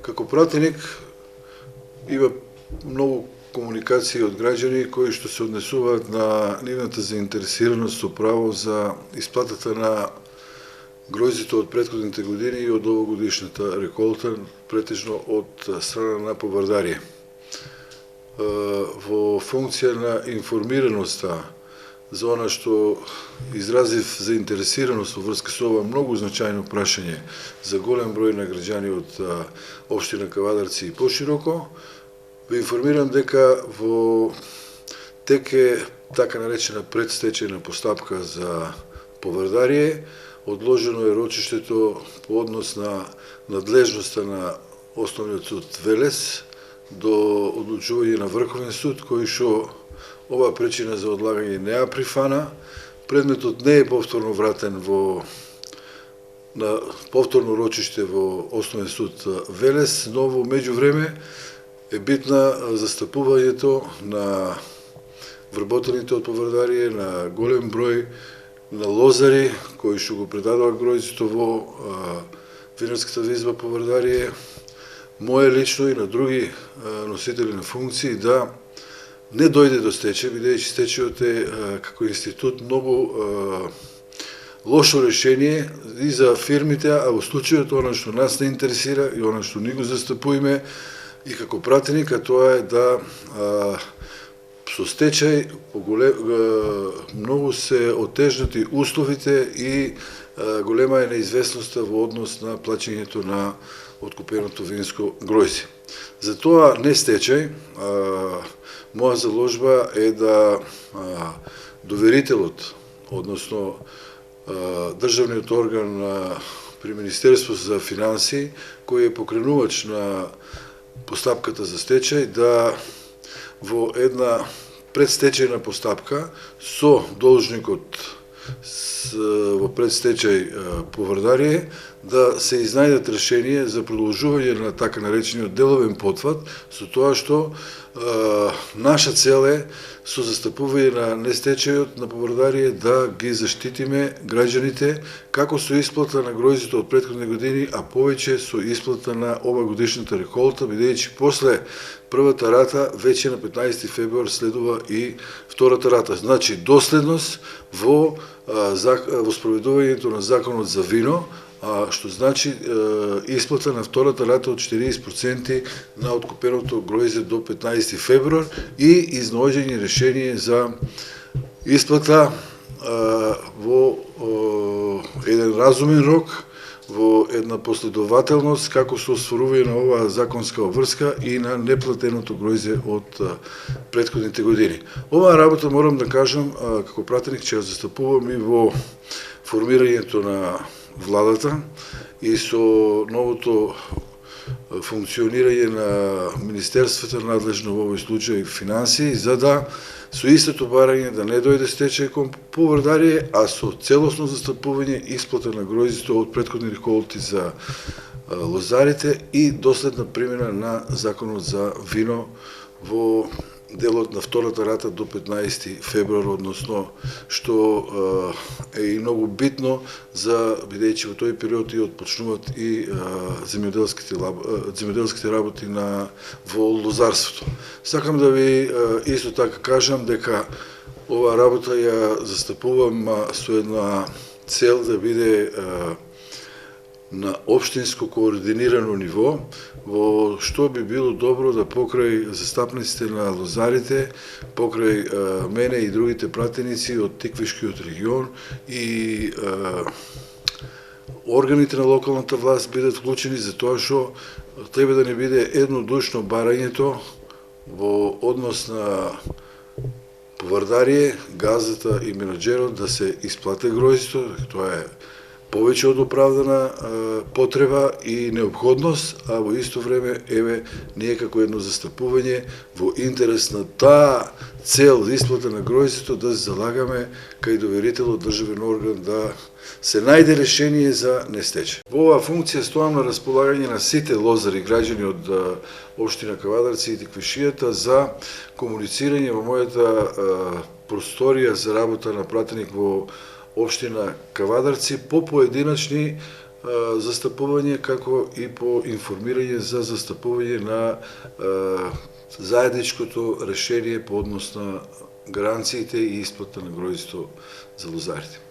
Како пратеник има многу комуникации од граѓани кои што се однесуваат на нивната заинтересираност со право за исплатата на гроздито од претходните години и од овогодишната реколта, претежно од страна на Поврдарие. Во функција на информираноста за она што изразив заинтересираност во врска со ова многу значајно прашање за голем број на граѓани од општина Кавадарци и пошироко, ве информирам дека во тек е така наречена предстечајна постапка за Поврдарие. Одложено е рочиштето по однос на надлежноста на Основниот суд Велес до одлучување на Врховен суд, кој што оваа причина за одлагање не ја прифана. Предметот не е повторно вратен на повторно рочиште во Основен суд Велес, но во меѓувреме е битна застапувањето на вработените од Поврдарие, на голем број на лозари кои што го предадоа гроздито во винарската визба Поврдарие, мое лично и на други носители на функции, да не дојде до стечај, бидејќи стечајот е како институт многу лошо решение и за фирмите, а во случајот она што нас не интересира и она што ни го застапуваме и како пратеник, а тоа е да со стечај многу се отежнати условите и голема е неизвестноста во однос на плаќањето на откупеното винско грозје. Затоа не стечај, моја заложба е да доверителот, односно државниот орган при Министерство за финансии, кој е покренувач на постапката за стечај, да во една предстечајна постапка со должникот во предстечај Поврдарие да се изнајдат решение за продолжување на така наречениот деловен потват, со тоа што наша цел е со застапување на нестечајот на Поврдарие да ги заштитиме граѓаните како со исплата на гроздито од претходни години, а повеќе со исплата на овогодишната реколта, бидејќи после првата рата веќе на 15 февруар следува и втората рата. Значи доследност во спроведувањето на законот за вино, што значи исплата на втората рата од 40% на откупеното гроздје до 15 февруар и изнаоѓање решение за исплата во еден разумен рок, во една последователност како со остварување на оваа законска обврска и на неплатеното гроздје од претходните години. Оваа работа, морам да кажам, како пратеник ќе ја застапувам и во формирањето на владата и со новото функционирање на министерствата надлежно во овој случај финансии, за да со истото барање да не дојде стечај кон Поврдарие, а со целосно застапување исплата на гроздито од претходни реколти за лозарите и доследна примена на законот за вино во делот на втората рата до 15 февруар, односно што е и многу битно за бидејќи во тој период и отпочнуваат и земјоделските работи во лозарството. Сакам да ви исто така кажам дека оваа работа ја застапувам со една цел да биде на општинско координирано ниво, во што би било добро да покрај застапниците на лозарите, покрај мене и другите пратеници од Тиквишкиот регион и органите на локалната власт бидат вклучени, за тоа што треба да не биде еднодушно барањето во однос на Поврдарие, газата и менаџерот да се исплате гроздито. Тоа е повеќе од оправдана потреба и необходност, а во исто време, еве, ние како едно застапување во интерес на таа цел за исплата на гроздито да се залагаме кај доверителот државен орган да се најде решение за нестечај. Во оваа функција стоам на располагање на сите лозари граѓани од општина Кавадарци и Тиквишијата за комуницирање во мојата просторија за работа на пратеник во општина Кавадарци по поединачни застапување, како и по информирање за застапување на заедничкото решение по однос на гаранциите и исплата на гројдето за лозарите.